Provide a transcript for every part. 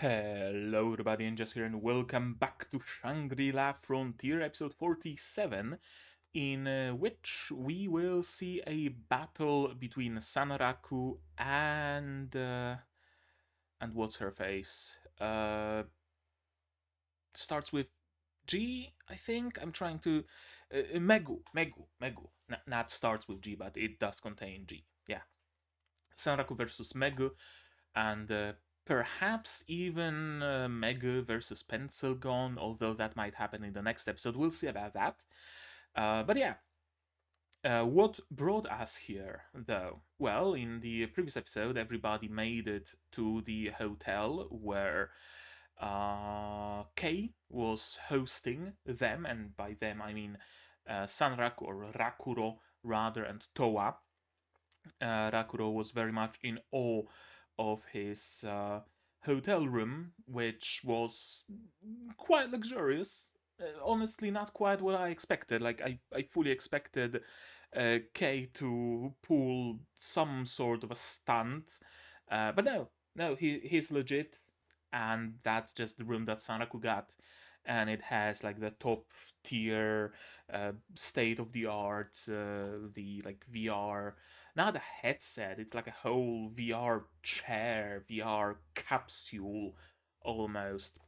Hello everybody, and just here, and welcome back to Shangri-La Frontier, episode 47, in which we will see a battle between Sanraku and what's her face? Starts with G, I think. I'm trying to Megu. Not starts with G, but it does contain G. Yeah, Sanraku versus Megu, and perhaps even Mega versus Pencilgon, although that might happen in the next episode. We'll see about that. But yeah, what brought us here, though? Well, in the previous episode, everybody made it to the hotel where Kei was hosting them, and by them I mean Sanraku, or Rakuro rather, and Towa. Rakuro was very much in awe of his hotel room, which was quite luxurious. Honestly, not quite what I expected. Like, I fully expected Kei to pull some sort of a stunt. But no, he's legit, and that's just the room that Sanaku got. And it has like the top tier, state of the art, the like VR, not a headset, it's like a whole VR chair, VR capsule almost.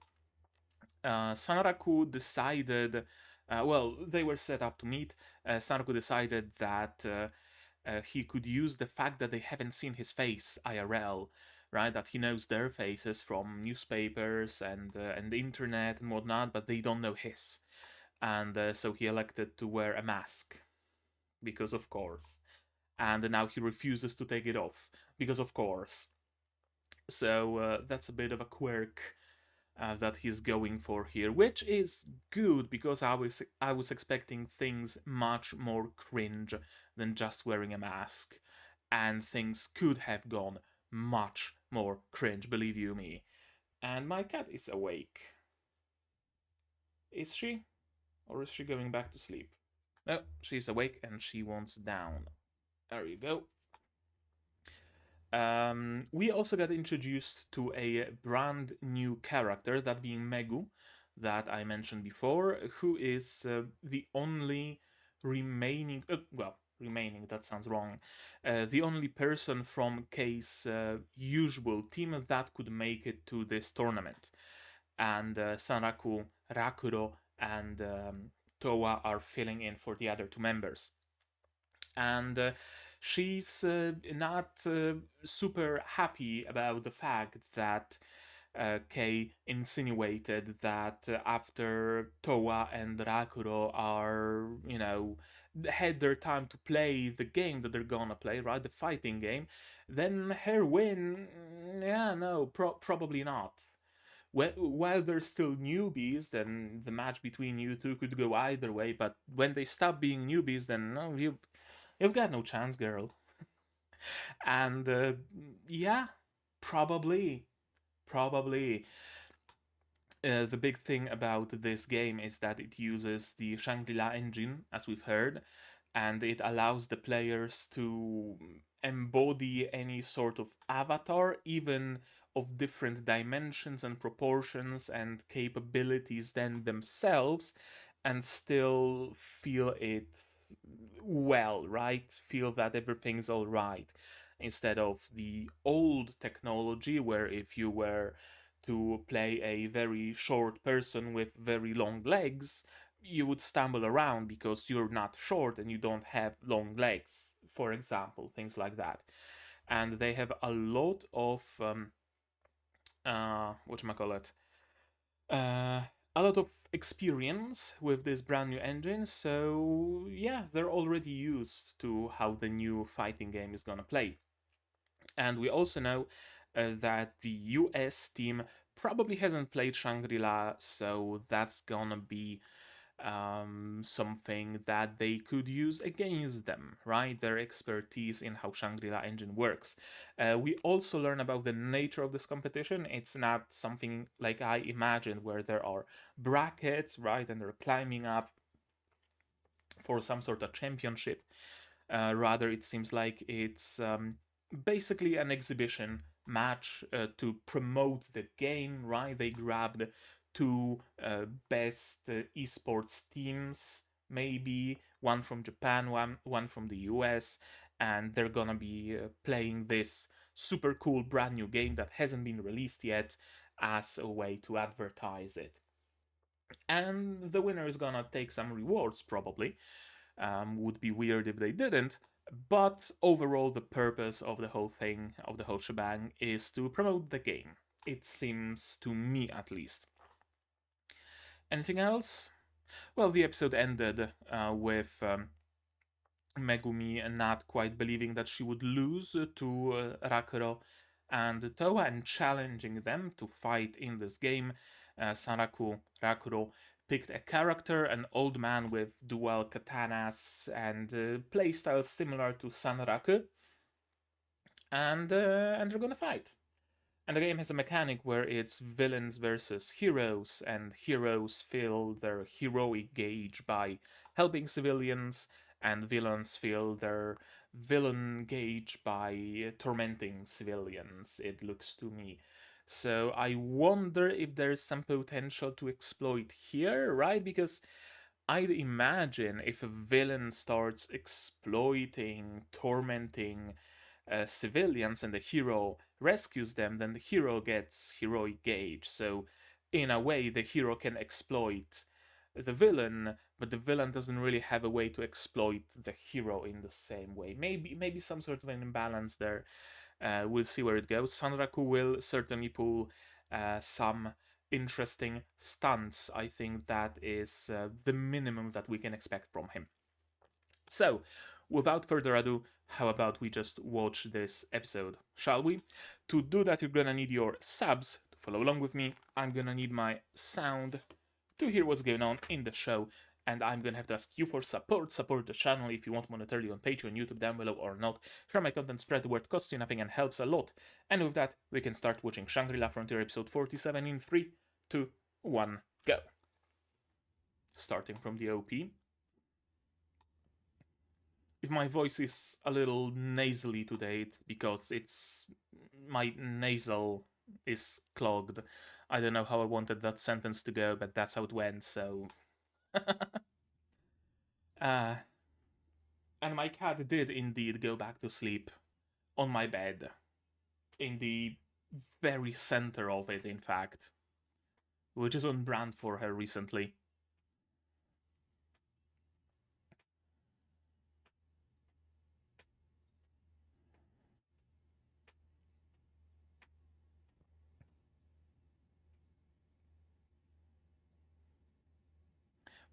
Sanraku decided, well, they were set up to meet. Sanraku decided that he could use the fact that they haven't seen his face IRL, right? That he knows their faces from newspapers and the internet and whatnot, but they don't know his. And so he elected to wear a mask, because of course. And now he refuses to take it off, because of course. So that's a bit of a quirk that he's going for here, which is good, because I was expecting things much more cringe than just wearing a mask, and things could have gone much more cringe, believe you me. And my cat is awake. Is she? Or is she going back to sleep? No, she's awake and she wants down. There you go. We also got introduced to a brand new character, that being Megu, that I mentioned before, who is the only remaining, remaining, that sounds wrong, the only person from Kei's usual team that could make it to this tournament. And Sanraku, Rakuro, and Towa are filling in for the other two members. And she's not super happy about the fact that Kei insinuated that after Towa and Rakuro are, had their time to play the game that they're gonna play, right, the fighting game, then her win, yeah, no, probably not. While they're still newbies, then the match between you two could go either way, but when they stop being newbies, then no, you've got no chance, girl. And yeah, probably. The big thing about this game is that it uses the Shangri-La engine, as we've heard, and it allows the players to embody any sort of avatar, even of different dimensions and proportions and capabilities than themselves, and still feel it well, right? Feel that everything's all right. Instead of the old technology, where if you were to play a very short person with very long legs, you would stumble around because you're not short and you don't have long legs, for example, things like that. And they have a lot of whatchamacallit, a lot of experience with this brand new engine, so yeah, they're already used to how the new fighting game is gonna play. And we also know that the US team probably hasn't played Shangri-La, so that's gonna be something that they could use against them, right? Their expertise in how Shangri-La engine works. We also learn about the nature of this competition. It's not something like I imagined, where there are brackets, right, and they're climbing up for some sort of championship. Rather, it seems like it's basically an exhibition match to promote the game, right? They grabbed two best esports teams, maybe one from Japan, one from the US, and they're gonna be playing this super cool brand new game that hasn't been released yet as a way to advertise it. And the winner is gonna take some rewards, probably. Would be weird if they didn't. But overall, the purpose of the whole thing, of the whole shebang, is to promote the game. It seems to me, at least. Anything else? Well, the episode ended with Megumi not quite believing that she would lose to Rakuro and Towa and challenging them to fight in this game. Rakuro picked a character, an old man with dual katanas and playstyle similar to Sanraku, and they're gonna fight. And the game has a mechanic where it's villains versus heroes, and heroes fill their heroic gauge by helping civilians, and villains fill their villain gauge by tormenting civilians, it looks to me. So I wonder if there's some potential to exploit here, right? Because I'd imagine if a villain starts exploiting, tormenting civilians and the hero rescues them, then the hero gets heroic gauge. So, in a way, the hero can exploit the villain, but the villain doesn't really have a way to exploit the hero in the same way. Maybe some sort of an imbalance there. We'll see where it goes. Sanraku will certainly pull some interesting stunts. I think that is the minimum that we can expect from him. So, without further ado, how about we just watch this episode, shall we? To do that, you're gonna need your subs to follow along with me. I'm gonna need my sound to hear what's going on in the show, and I'm gonna have to ask you for support. Support the channel if you want monetarily on Patreon, YouTube, down below, or not. Share my content, spread the word, costs you nothing and helps a lot. And with that, we can start watching Shangri-La Frontier episode 47 in 3, 2, 1, go. Starting from the OP. If my voice is a little nasally today, it's because my nasal is clogged. I don't know how I wanted that sentence to go, but that's how it went, so... and my cat did indeed go back to sleep on my bed. In the very center of it, in fact. Which is on brand for her recently.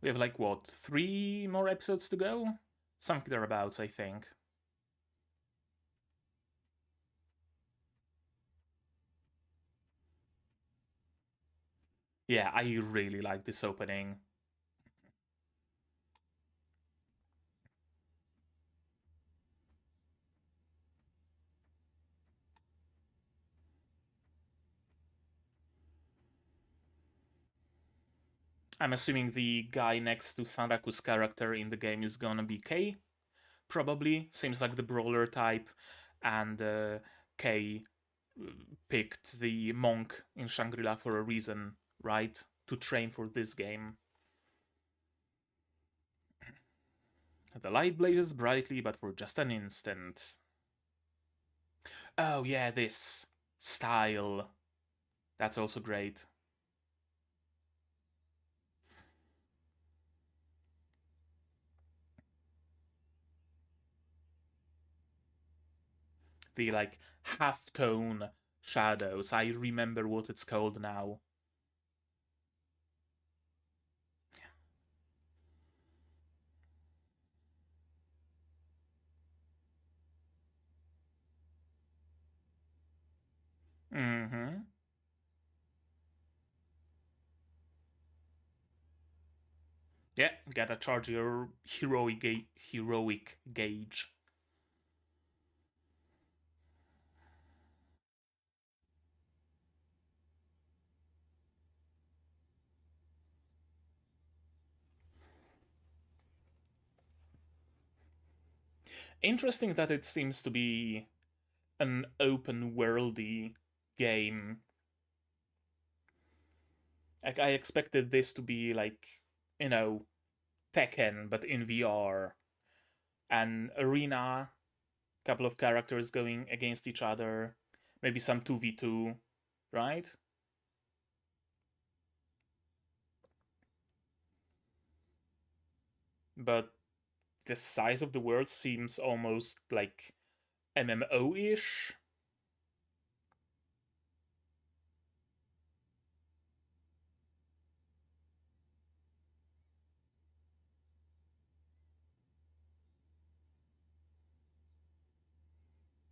We have like, what, 3 more episodes to go? Something thereabouts, I think. Yeah, I really like this opening. I'm assuming the guy next to Sanraku's character in the game is gonna be Kei. Probably. Seems like the brawler type. And Kei picked the monk in Shangri-La for a reason, right? To train for this game. The light blazes brightly, but for just an instant. Oh yeah, this style. That's also great. The like half-tone shadows. I remember what it's called now. Mm-hmm. Yeah, gotta charge your heroic gauge. Interesting that it seems to be an open worldy game. Like, I expected this to be like, you know, Tekken, but in VR. An arena, couple of characters going against each other, maybe some 2v2, right? But the size of the world seems almost like MMO-ish.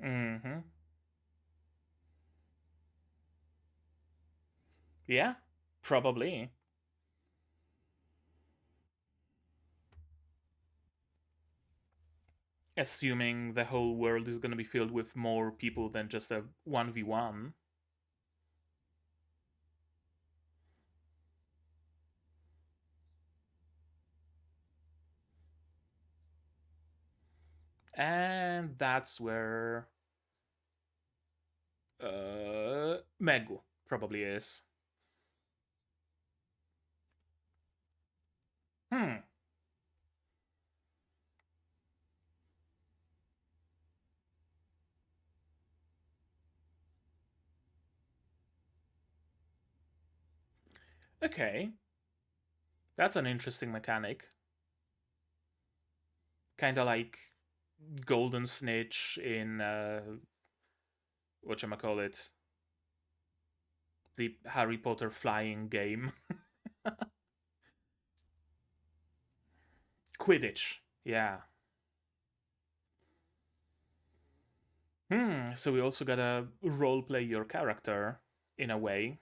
Mm-hmm. Yeah, probably. Assuming the whole world is going to be filled with more people than just a 1v1. And that's where Megu probably is. Hmm. Okay. That's an interesting mechanic. Kind of like Golden Snitch in whatchamacallit, the Harry Potter flying game. Quidditch. Yeah. So we also gotta roleplay your character in a way.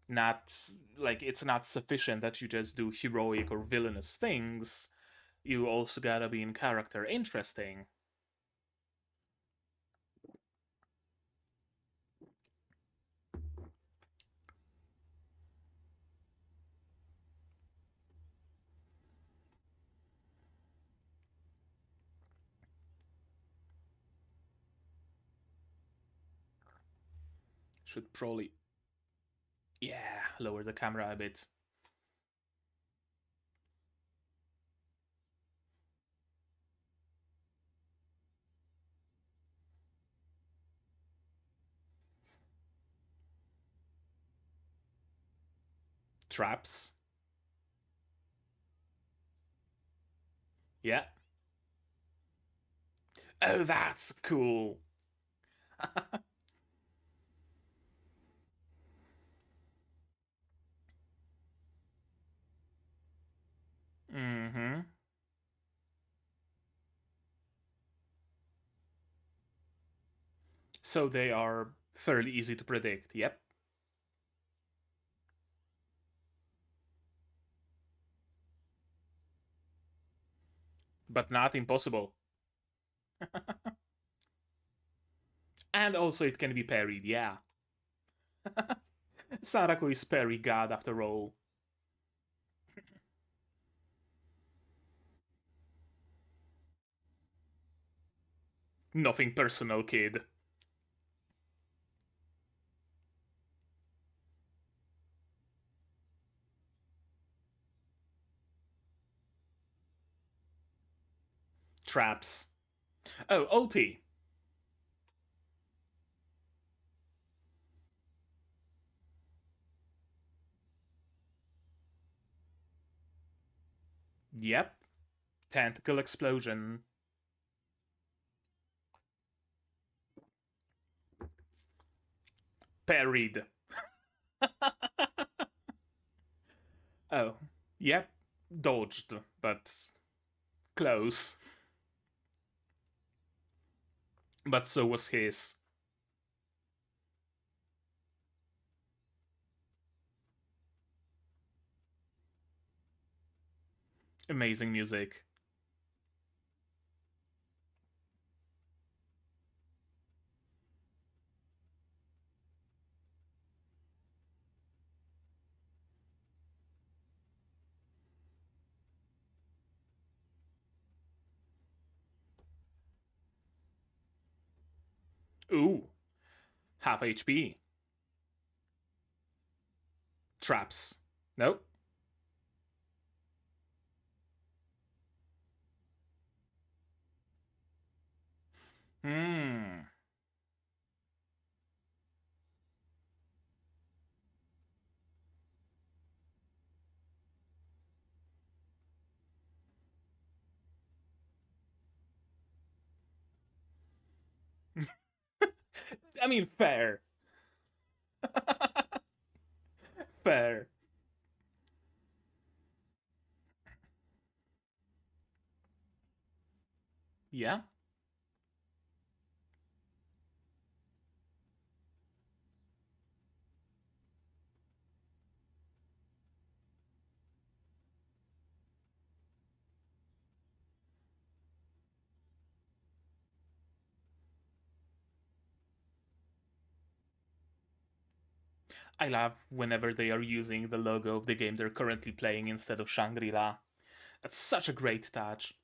Not like it's not sufficient that you just do heroic or villainous things. You also gotta be in character interesting. Should probably, yeah, lower the camera a bit. Traps. Yeah. Oh, that's cool. Mm-hmm. So they are fairly easy to predict. Yep. But not impossible. And also it can be parried, yeah. Sarako is parry god after all. Nothing personal, kid. Traps. Oh, ulti. Yep. Tentacle explosion. Parried. Oh, yep. Dodged, but close. But so was his. Amazing music. Ooh. Half HP. Traps. No. Hmm. I mean, fair. Fair. Yeah. I love whenever they are using the logo of the game they're currently playing instead of Shangri-La. That's such a great touch.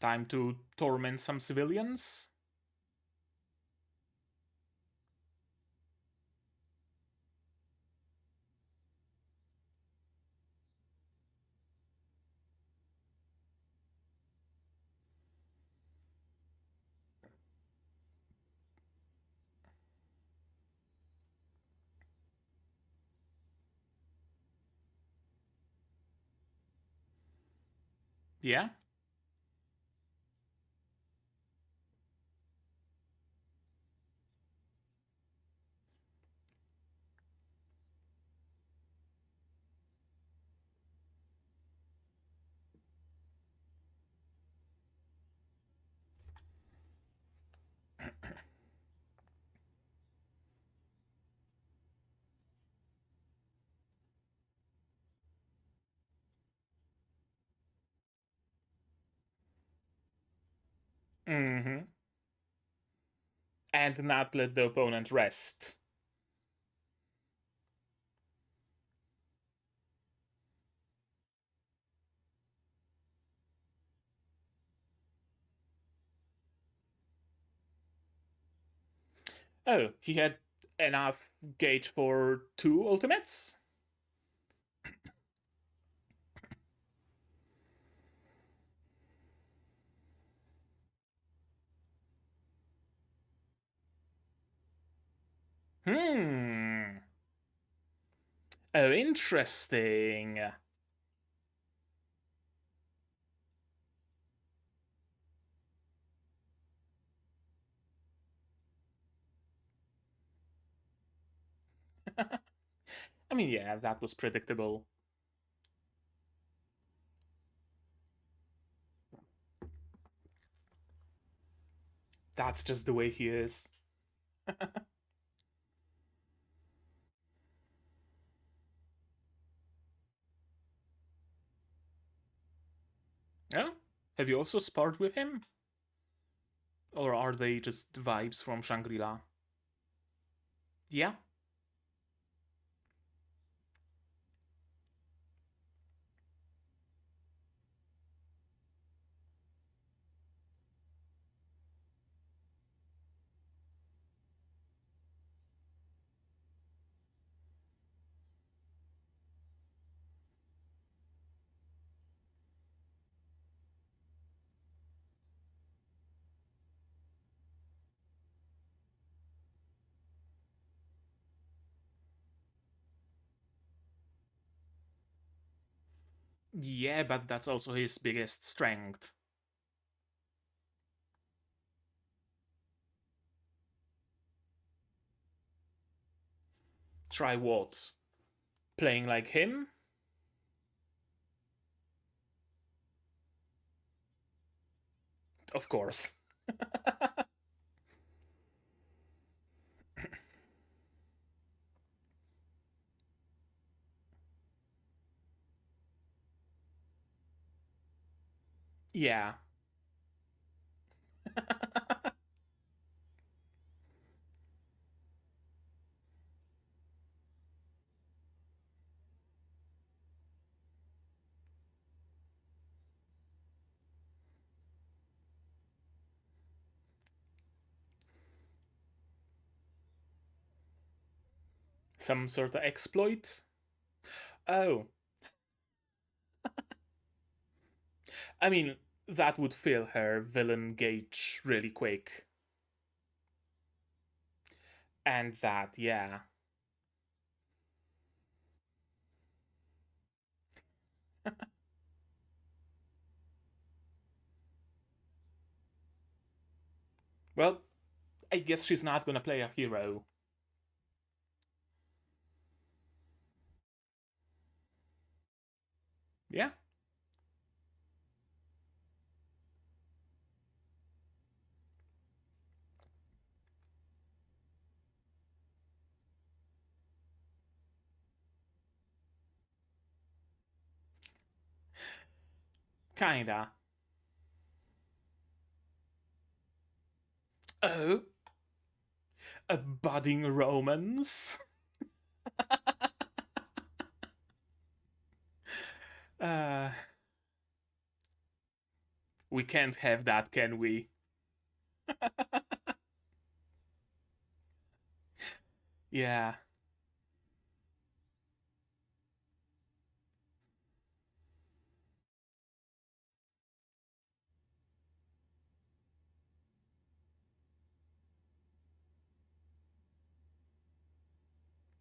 Time to torment some civilians? Yeah? Mm-hmm. And not let the opponent rest. Oh, he had enough gauge for 2 ultimates? Hmm. Oh, interesting. I mean, yeah, that was predictable. That's just the way he is. Oh? Have you also sparred with him? Or are they just vibes from Shangri-La? Yeah? Yeah, but that's also his biggest strength. Try what? Playing like him? Of course. Yeah. Some sort of exploit? Oh. I mean, that would fill her villain gauge really quick. And that, yeah. Well, I guess she's not gonna play a hero. Yeah. Kinda. Oh? A budding romance? uh, we can't have that, can we? Yeah.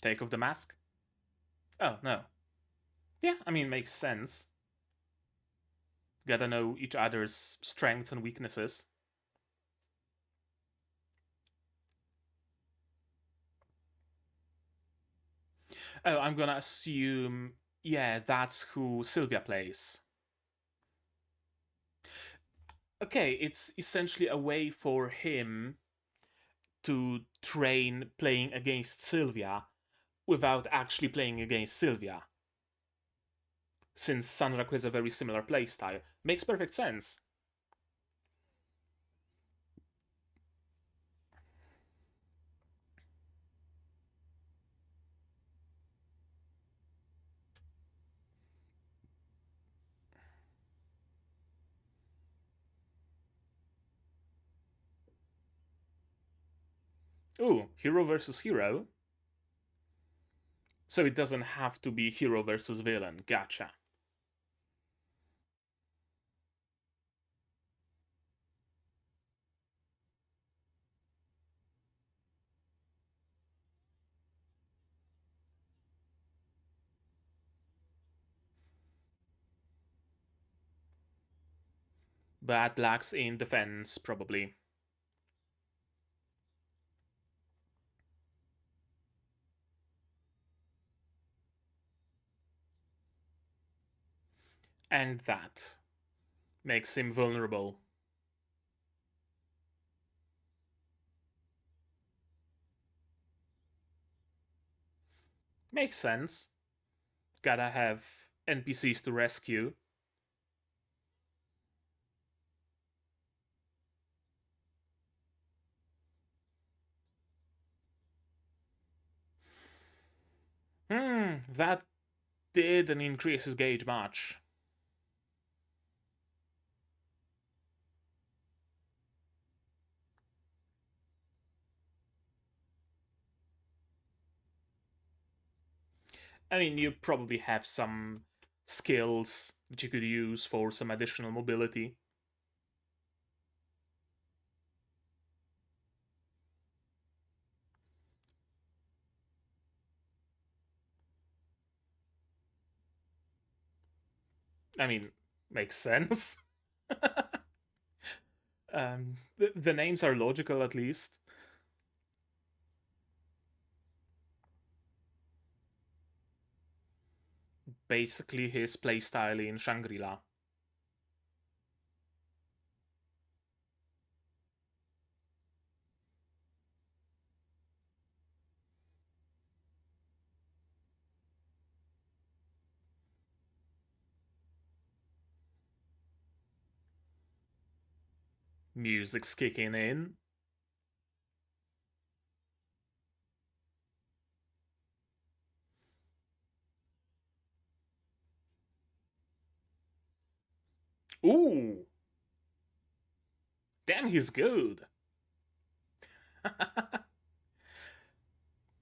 Take off the mask? Oh, no. Yeah, I mean, makes sense. Gotta know each other's strengths and weaknesses. Oh, I'm gonna assume, yeah, that's who Sylvia plays. Okay, it's essentially a way for him to train playing against Sylvia without actually playing against Sylvia. Since Sanraku has a very similar playstyle. Makes perfect sense. Ooh, hero versus hero? So it doesn't have to be hero versus villain. Gotcha. But lacks in defense, probably. And that makes him vulnerable. Makes sense. Gotta have NPCs to rescue. That didn't increase his gauge much. I mean, you probably have some skills that you could use for some additional mobility. I mean, makes sense. The names are logical, at least. Basically, his playstyle in Shangri-La. Music's kicking in. Ooh! Damn, he's good!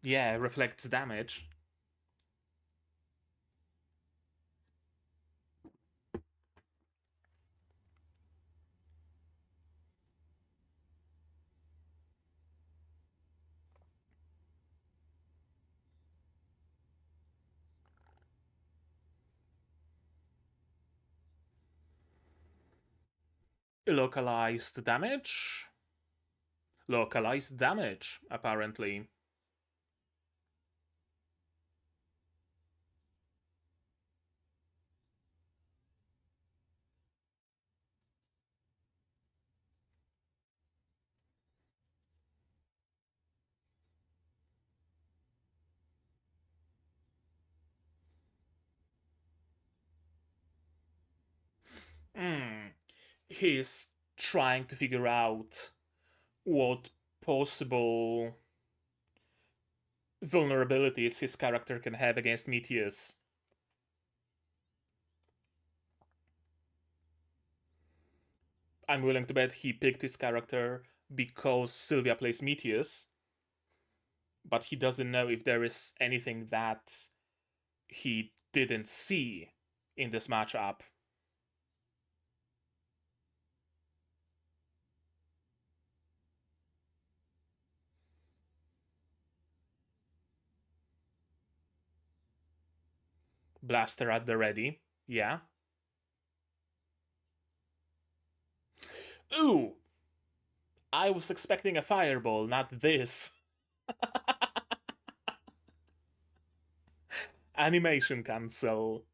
Yeah, reflects damage. Localized damage? Localized damage, apparently. He's trying to figure out what possible vulnerabilities his character can have against Meteus. I'm willing to bet he picked his character because Sylvia plays Meteus, but he doesn't know if there is anything that he didn't see in this matchup. Blaster at the ready, yeah. Ooh! I was expecting a fireball, not this. Animation cancel.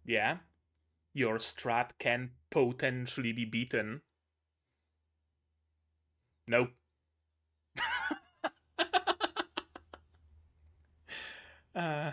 Yeah, your strat can potentially be beaten. Nope. uh,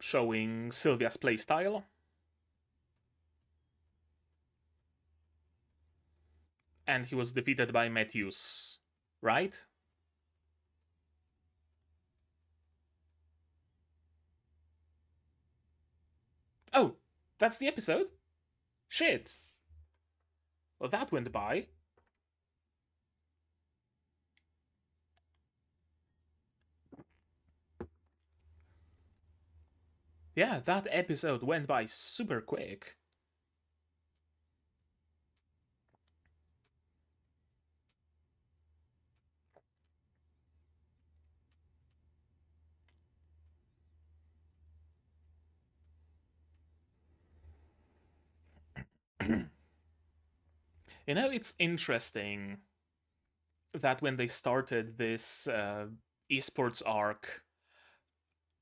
showing Sylvia's playstyle. And he was defeated by Matthews, right? Oh, that's the episode? Shit. Well, that went by. Yeah, that episode went by super quick. You know, it's interesting that when they started this esports arc,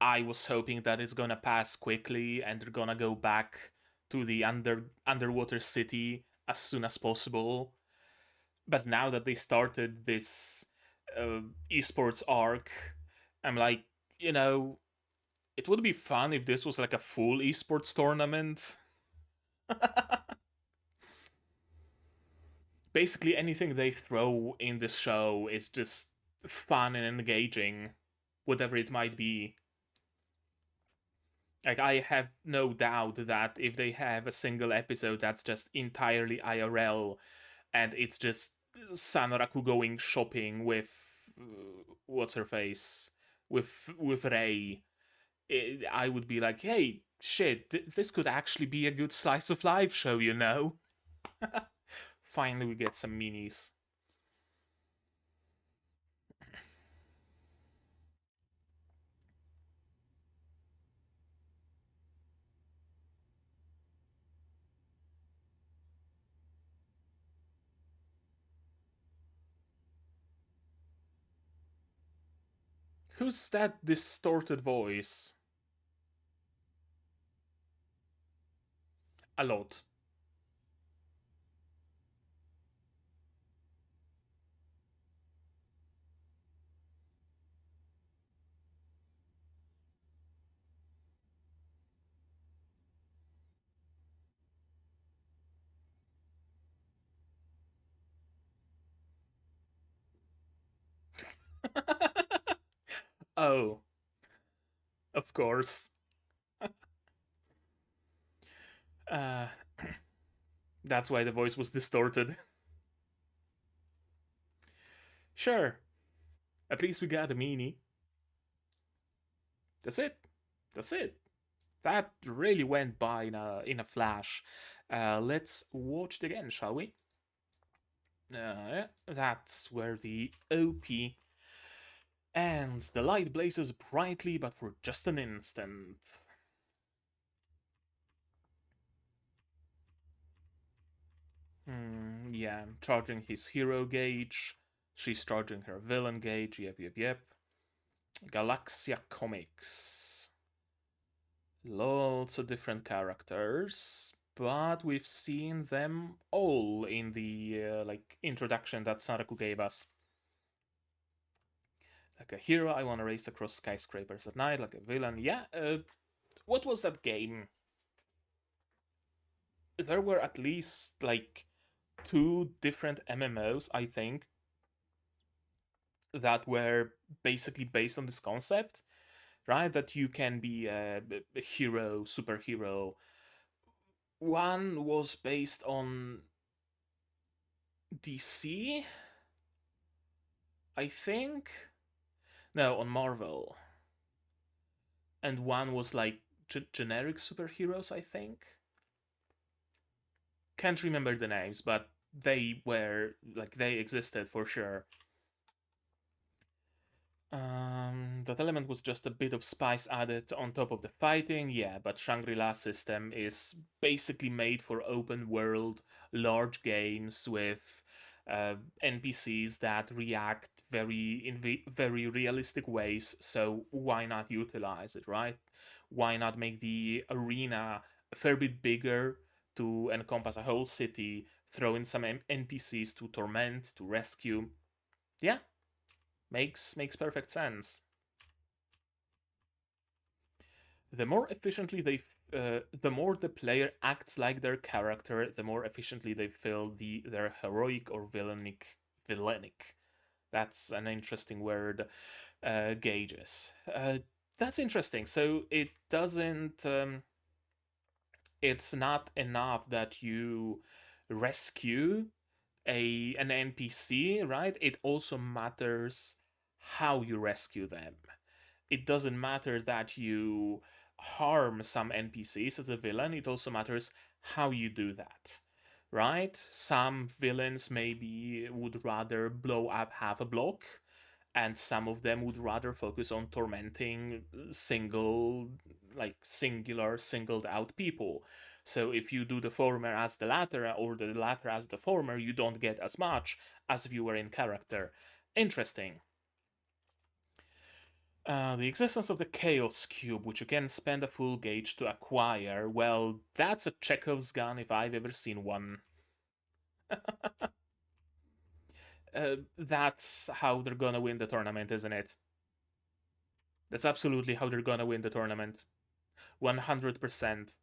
I was hoping that it's gonna pass quickly and they're gonna go back to the underwater city as soon as possible. But now that they started this esports arc, I'm like, you know, it would be fun if this was like a full esports tournament. Basically, anything they throw in this show is just fun and engaging, whatever it might be. Like, I have no doubt that if they have a single episode that's just entirely IRL and it's just Sanoraku going shopping with what's her face with Rei, I would be like, hey, shit, this could actually be a good slice of life show, you know? Finally, we get some minis. Who's that distorted voice? A lot. Oh, of course. Uh, that's why the voice was distorted. Sure, at least we got a meanie. That's it. That's it. That really went by in a flash. Let's watch it again, shall we? That's where the OP ends. The light blazes brightly, but for just an instant. Yeah, charging his hero gauge. She's charging her villain gauge. Yep. Galaxia Comics. Lots of different characters, but we've seen them all in the introduction that Saraku gave us. Like a hero, I want to race across skyscrapers at night. Like a villain, yeah. What was that game? There were at least like 2 different MMOs, I think, that were basically based on this concept, right? That you can be a hero, superhero. One was based on DC, I think. No, on Marvel. And one was like generic superheroes, I think. Can't remember the names, but they were like they existed for sure. That element was just a bit of spice added on top of the fighting, yeah, but Shangri-La system is basically made for open world, large games with NPCs that react in very realistic ways, so why not utilize it, right? Why not make the arena a fair bit bigger to encompass a whole city, throw in some NPCs to torment, to rescue? Yeah, makes perfect sense. The more efficiently the more the player acts like their character, the more efficiently they fill their heroic or villainic. That's an interesting word. Gauges. That's interesting. So it doesn't. It's not enough that you rescue an NPC, right? It also matters how you rescue them. It doesn't matter that you harm some NPCs as a villain, it also matters how you do that. Right? Some villains maybe would rather blow up half a block, and some of them would rather focus on tormenting singular, singled out people. So if you do the former as the latter, or the latter as the former, you don't get as much as if you were in character. Interesting. The existence of the Chaos Cube, which you can spend a full gauge to acquire, well, that's a Chekhov's gun if I've ever seen one. That's how they're gonna win the tournament, isn't it? That's absolutely how they're gonna win the tournament. 100%.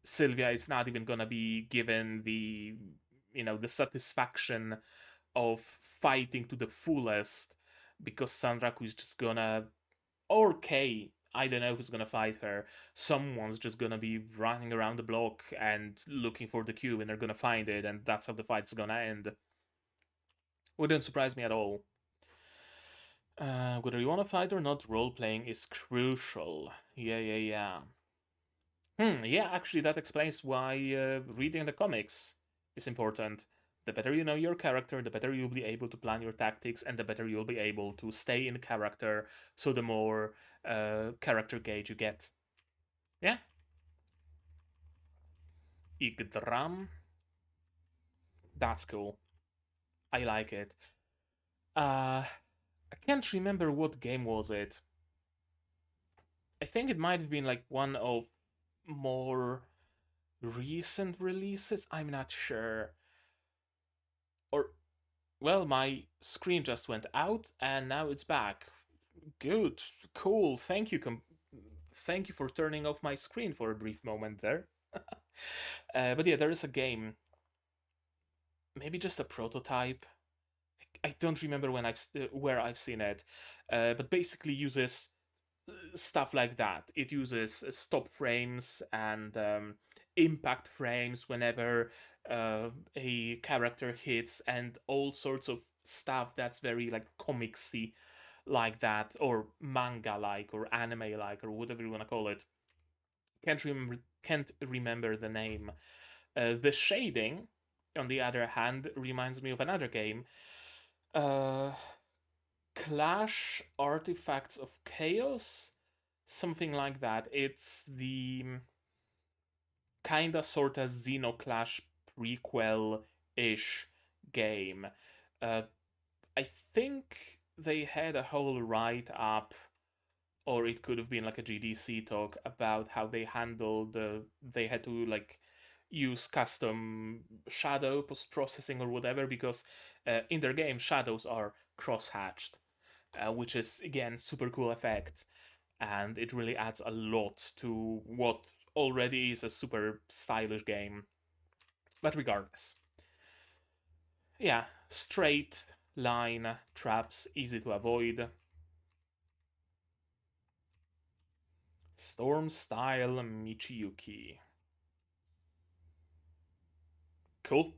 Sylvia is not even gonna be given the satisfaction of fighting to the fullest because Sanraku is just gonna, or Kay, I don't know who's gonna fight her. Someone's just gonna be running around the block and looking for the cube, and they're gonna find it, and that's how the fight's gonna end. Wouldn't surprise me at all. Whether you want to fight or not, role playing is crucial. Yeah. Yeah, actually, that explains why reading the comics is important. The better you know your character, the better you'll be able to plan your tactics, and the better you'll be able to stay in character, so the more character gauge you get. Yeah. Yggdrasil. That's cool. I like it. Uh, I can't remember what game was it. I think it might have been like one of more recent releases. I'm not sure. Or, well, my screen just went out and now it's back. Good, cool. Thank you. Thank you for turning off my screen for a brief moment there. But yeah, there is a game. Maybe just a prototype. I don't remember where I've seen it, but basically uses stuff like that. It uses stop frames and impact frames whenever a character hits, and all sorts of stuff that's very like comicsy, like that, or manga like, or anime like, or whatever you want to call it. Can't remember the name. The shading, on the other hand, reminds me of another game. Uh, Clash Artifacts of Chaos, something like that. It's the kinda sorta Xenoclash prequel ish game. Uh, I think they had a whole write up, or it could have been like a GDC talk about how they handled they had to like use custom shadow post processing or whatever, because in their game shadows are cross hatched, which is again super cool effect, and it really adds a lot to what already is a super stylish game. But regardless, yeah, straight line traps, easy to avoid. Storm style Michiyuki. Cool.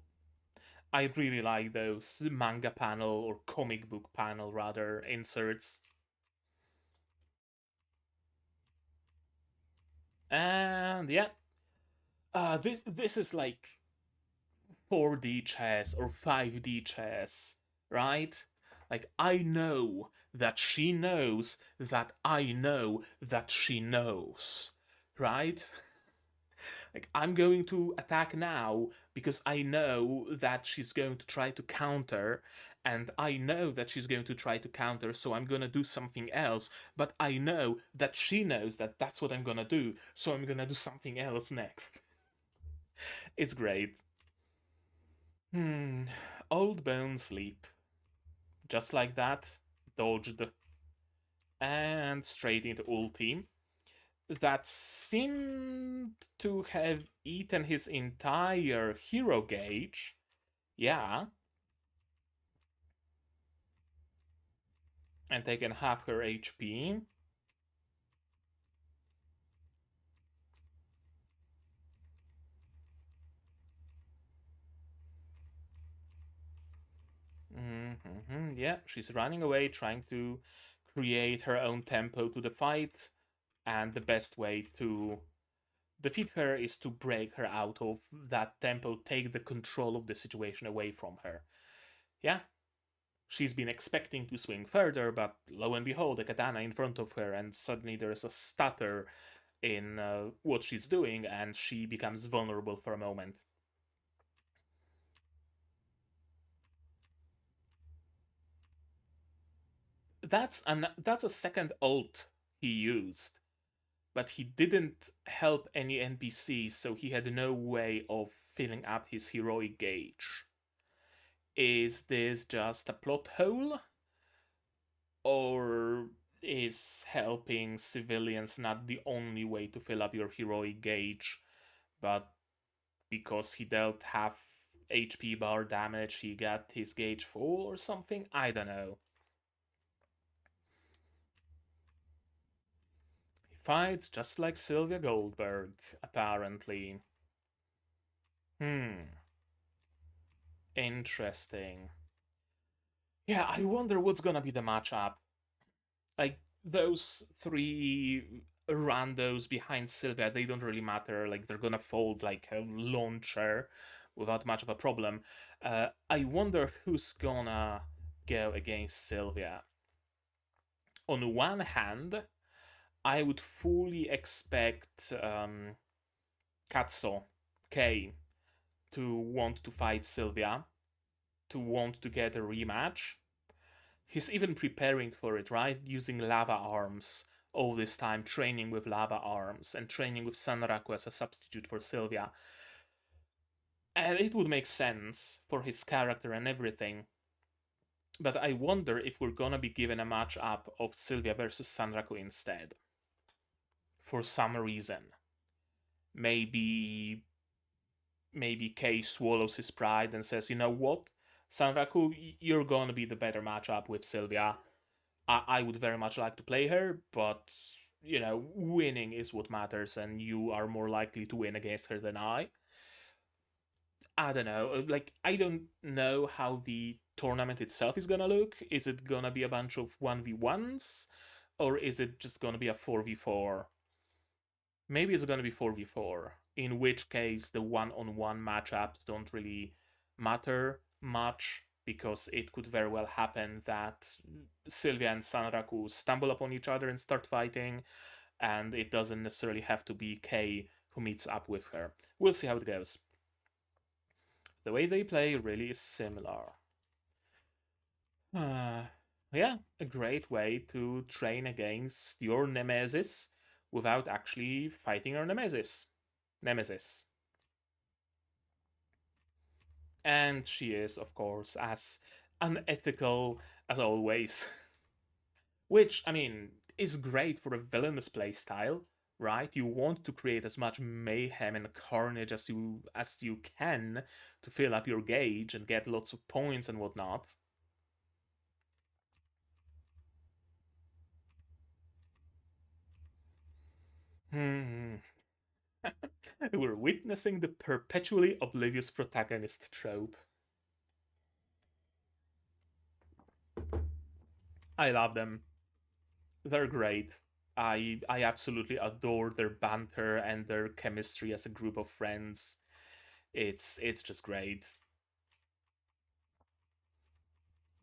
I really like those manga panel, or comic book panel rather, inserts. And yeah, this is like 4D chess or 5D chess, right? Like, I know that she knows that I know that she knows, right? Like, I'm going to attack now because I know that she's going to try to counter, and I know that she's going to try to counter, so I'm gonna do something else, but I know that she knows that that's what I'm gonna do, so I'm gonna do something else next. It's great. Old Bone Sleep. Just like that, dodged, and straight into ulti. That seemed to have eaten his entire hero gauge. Yeah. And taken half her HP. Yeah, she's running away, trying to create her own tempo to the fight, and the best way to defeat her is to break her out of that tempo, take the control of the situation away from her. Yeah, she's been expecting to swing further, but lo and behold, a katana in front of her, and suddenly there's a stutter in what she's doing, and she becomes vulnerable for a moment. That's a second ult he used, but he didn't help any NPCs, so he had no way of filling up his heroic gauge. Is this just a plot hole? Or is helping civilians not the only way to fill up your heroic gauge, but because he dealt half HP bar damage, he got his gauge full or something? I don't know. He fights just like Sylvia Goldberg, apparently. Interesting. Yeah, I wonder what's gonna be the matchup. Like, those three randos behind Sylvia, they don't really matter. Like, they're gonna fold like a launcher without much of a problem. I wonder who's gonna go against Sylvia. On one hand, I would fully expect Katso, Kei, to want to fight Sylvia, to want to get a rematch. He's even preparing for it, right? Using lava arms all this time, training with lava arms and training with Sanraku as a substitute for Sylvia. And it would make sense for his character and everything. But I wonder if we're gonna be given a matchup of Sylvia versus Sanraku instead. For some reason. Maybe Kei swallows his pride and says, you know what? Sanraku, you're gonna be the better matchup with Sylvia. I would very much like to play her, but, winning is what matters, and you are more likely to win against her than I. I don't know. I don't know how the tournament itself is gonna look. Is it gonna be a bunch of 1v1s? Or is it just gonna be a 4v4? Maybe it's gonna be 4v4, in which case the one-on-one matchups don't really matter much, because it could very well happen that Sylvia and Sanraku stumble upon each other and start fighting, and it doesn't necessarily have to be Kei who meets up with her. We'll see how it goes. The way they play really is similar. Yeah, a great way to train against your nemesis without actually fighting your nemesis. And she is, of course, as unethical as always. Which, I mean, is great for a villainous playstyle, right? You want to create as much mayhem and carnage as you can to fill up your gauge and get lots of points and whatnot. We're witnessing the perpetually oblivious protagonist trope. I love them. They're great. I absolutely adore their banter and their chemistry as a group of friends. It's just great.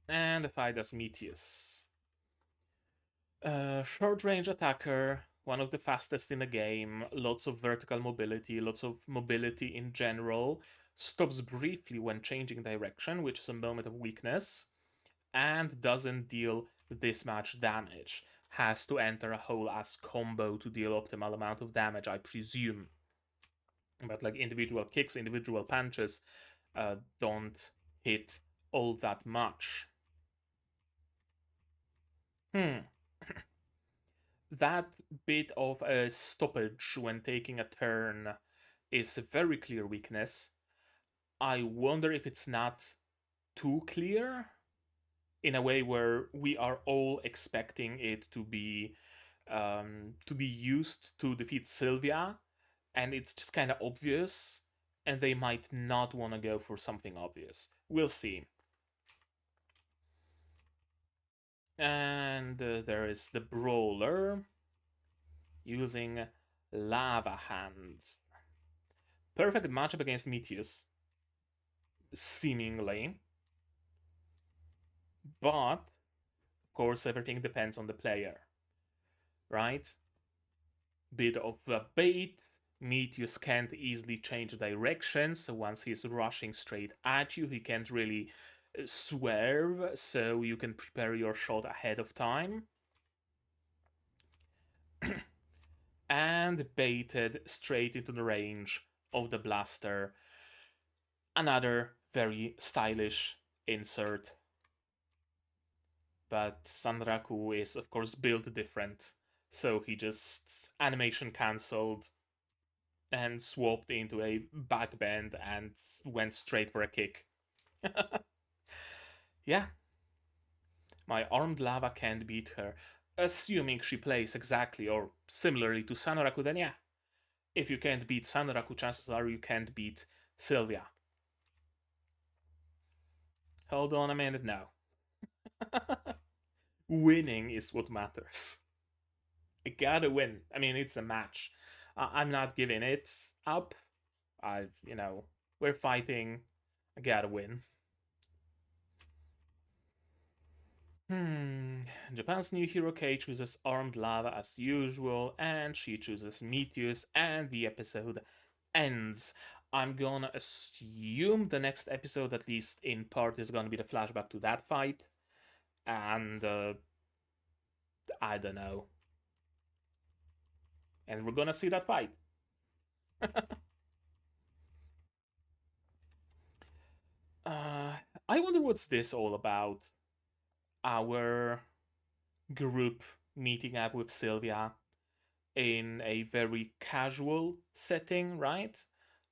And the fight as Meteus. Short range attacker, one of the fastest in the game, lots of vertical mobility, lots of mobility in general, stops briefly when changing direction, which is a moment of weakness, and doesn't deal this much damage. Has to enter a whole ass combo to deal optimal amount of damage, I presume. But individual kicks, individual punches don't hit all that much. That bit of a stoppage when taking a turn is a very clear weakness. I wonder if it's not too clear in a way where we are all expecting it to be used to defeat Sylvia, and it's just kind of obvious, and they might not want to go for something obvious. We'll see. And there is the Brawler using Lava Hands. Perfect matchup against Meteus, seemingly. But, of course, everything depends on the player, right? Bit of a bait. Meteus can't easily change direction, so once he's rushing straight at you, he can't really swerve, so you can prepare your shot ahead of time. And baited straight into the range of the blaster. Another very stylish insert. But Sanraku is, of course, built different, so he just animation cancelled and swapped into a backbend and went straight for a kick. Yeah. My armed lava can't beat her. Assuming she plays exactly or similarly to Sanraku, then yeah. If you can't beat Sanraku, chances are you can't beat Sylvia. Hold on a minute now. Winning is what matters. I gotta win. I mean, it's a match. I'm not giving it up. We're fighting. I gotta win. Japan's new hero Kei chooses Armed Lava as usual, and she chooses Meteus, and the episode ends. I'm gonna assume the next episode, at least in part, is gonna be the flashback to that fight. And I don't know. And we're gonna see that fight. I wonder what's this all about. Our group meeting up with Sylvia in a very casual setting, right?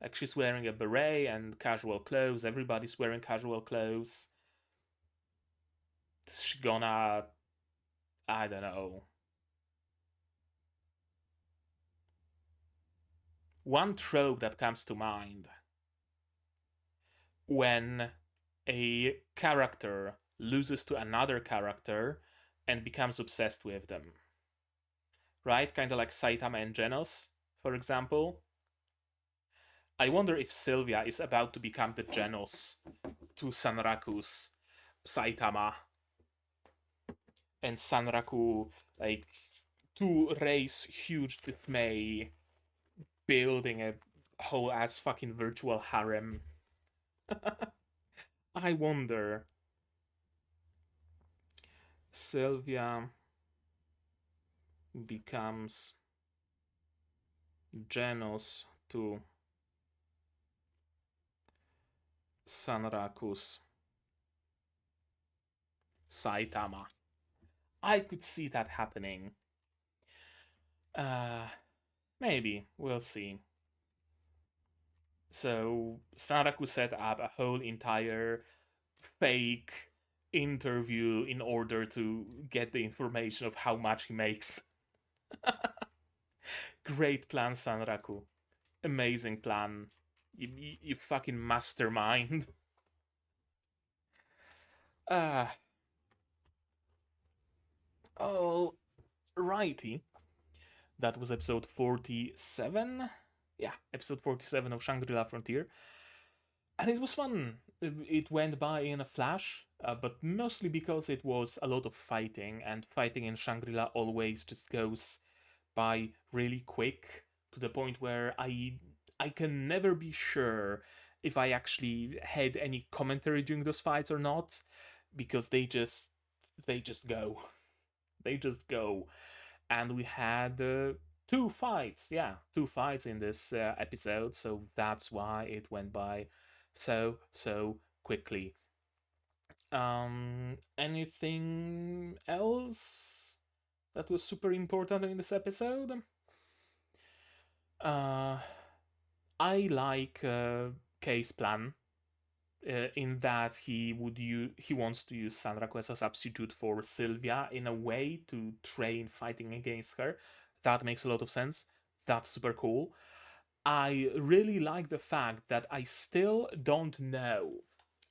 Like she's wearing a beret and casual clothes. Everybody's wearing casual clothes. Is she gonna, I don't know. One trope that comes to mind when a character loses to another character and becomes obsessed with them. Right? Kind of like Saitama and Genos, for example. I wonder if Sylvia is about to become the Genos to Sanraku's Saitama. And Sanraku, like, to raise huge dismay, building a whole ass fucking virtual harem. I wonder. Sylvia becomes Genos to Sanraku's Saitama. I could see that happening. Maybe. We'll see. So Sanraku set up a whole entire fake interview in order to get the information of how much he makes. Great plan, Sanraku. Amazing plan. You fucking mastermind. Alrighty. That was episode 47. Yeah, episode 47 of Shangri-La Frontier. And it was fun. It went by in a flash, but mostly because it was a lot of fighting, and fighting in Shangri-La always just goes by really quick, to the point where I can never be sure if I actually had any commentary during those fights or not, because they just go. They just go. And we had two fights in this episode, so that's why it went by so quickly. Anything else that was super important in this episode? I like Kei's plan, in that he wants to use Sanraku as a substitute for Sylvia in a way to train fighting against her. That makes a lot of sense. That's super cool. I really like the fact that I still don't know.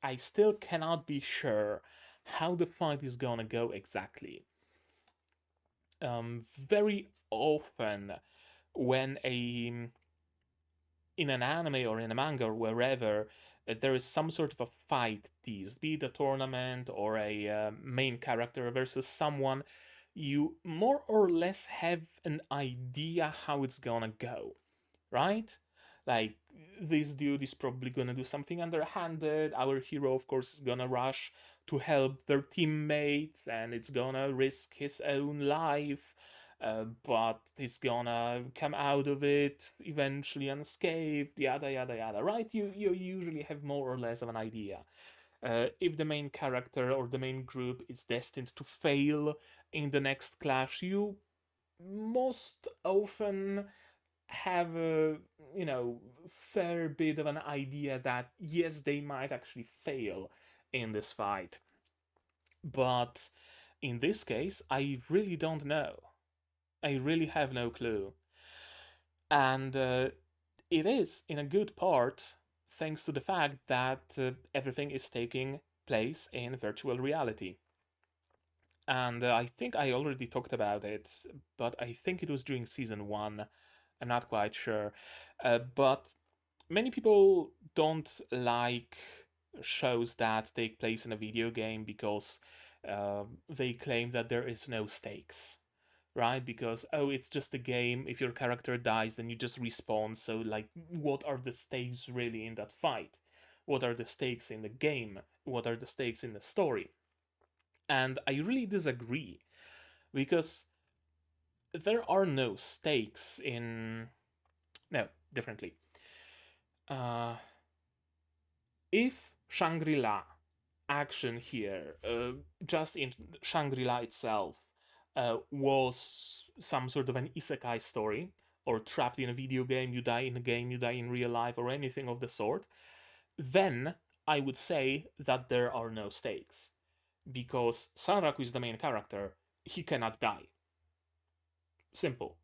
I still cannot be sure how the fight is gonna go exactly. Very often, when in an anime or in a manga or wherever, there is some sort of a fight teased, be it a tournament or a main character versus someone, you more or less have an idea how it's gonna go, right? Like, this dude is probably gonna do something underhanded. Our hero, of course, is gonna rush to help their teammates, and it's gonna risk his own life. But he's gonna come out of it eventually unscathed, yada yada yada, right? You usually have more or less of an idea. If the main character or the main group is destined to fail in the next clash, you most often have a fair bit of an idea that yes, they might actually fail in this fight. But in this case, I really don't know. I really have no clue. And it is, in a good part, thanks to the fact that everything is taking place in virtual reality. And I think I already talked about it, but I think it was during season 1. I'm not quite sure. But many people don't like shows that take place in a video game because they claim that there is no stakes, right? Because, oh, it's just a game. If your character dies, then you just respawn. So, like, what are the stakes really in that fight? What are the stakes in the game? What are the stakes in the story? And I really disagree, because there are no stakes in... No, differently. If Shangri-La action here, just in Shangri-La itself, was some sort of an isekai story, or trapped in a video game, you die in a game, you die in real life, or anything of the sort, then I would say that there are no stakes. Because Sanraku is the main character, he cannot die. Simple.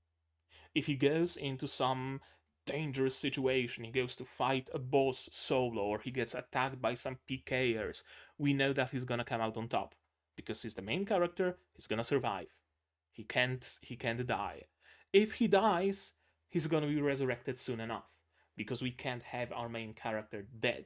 If he goes into some dangerous situation, he goes to fight a boss solo, or he gets attacked by some PKers, we know that he's gonna come out on top. Because he's the main character, he's gonna survive. He can't die. If he dies, he's gonna be resurrected soon enough. Because we can't have our main character dead.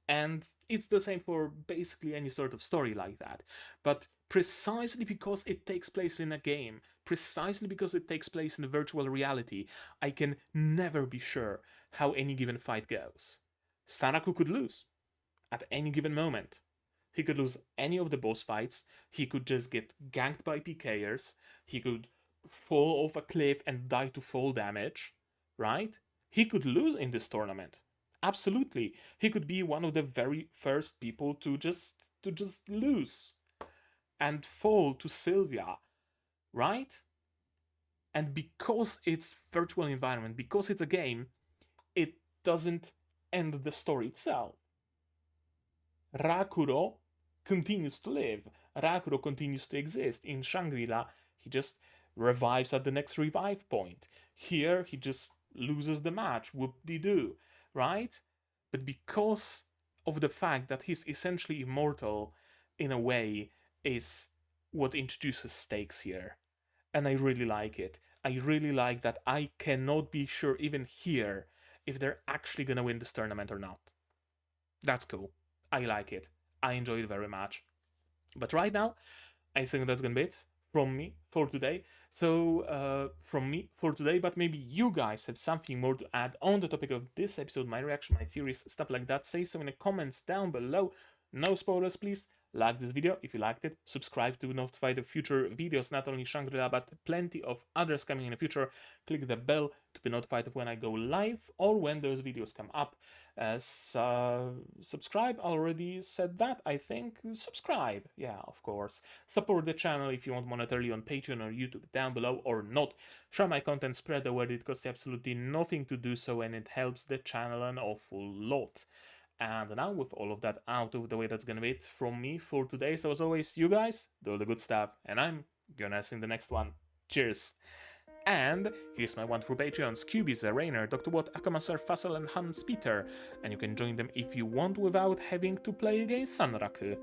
And it's the same for basically any sort of story like that. But precisely because it takes place in a game, precisely because it takes place in a virtual reality, I can never be sure how any given fight goes. Sanraku could lose at any given moment. He could lose any of the boss fights, he could just get ganked by PKers, he could fall off a cliff and die to fall damage, right? He could lose in this tournament. Absolutely. He could be one of the very first people to just lose and fall to Sylvia, right? And because it's virtual environment, because it's a game, it doesn't end the story itself. Rakuro continues to live. Rakuro continues to exist. In Shangri-La, he just revives at the next revive point. Here, he just loses the match. Whoop-de-doo. Right? But because of the fact that he's essentially immortal, in a way, is what introduces stakes here. And I really like it. I really like that I cannot be sure, even here, if they're actually gonna win this tournament or not. That's cool. I like it. I enjoy it very much. But right now, I think that's gonna be it from me for today. So, from me for today, but maybe you guys have something more to add on the topic of this episode, my reaction, my theories, stuff like that. Say so in the comments down below. No spoilers, please. Like this video if you liked it. Subscribe to be notified of future videos, not only Shangri-La, but plenty of others coming in the future. Click the bell to be notified of when I go live or when those videos come up. Subscribe, already said that, I think. Subscribe, yeah, of course. Support the channel if you want monetarily on Patreon or YouTube down below, or not. Share my content, spread the word, it costs absolutely nothing to do so, and it helps the channel an awful lot. And now, with all of that out of the way, that's gonna be it from me for today. So as always, you guys do all the good stuff, and I'm gonna see you in the next one. Cheers! And here's my wonderful Patreons: Cubies, Rainer, Dr. Watt, Akamasar, Fassel, and Hans Peter. And you can join them if you want without having to play against Sanraku.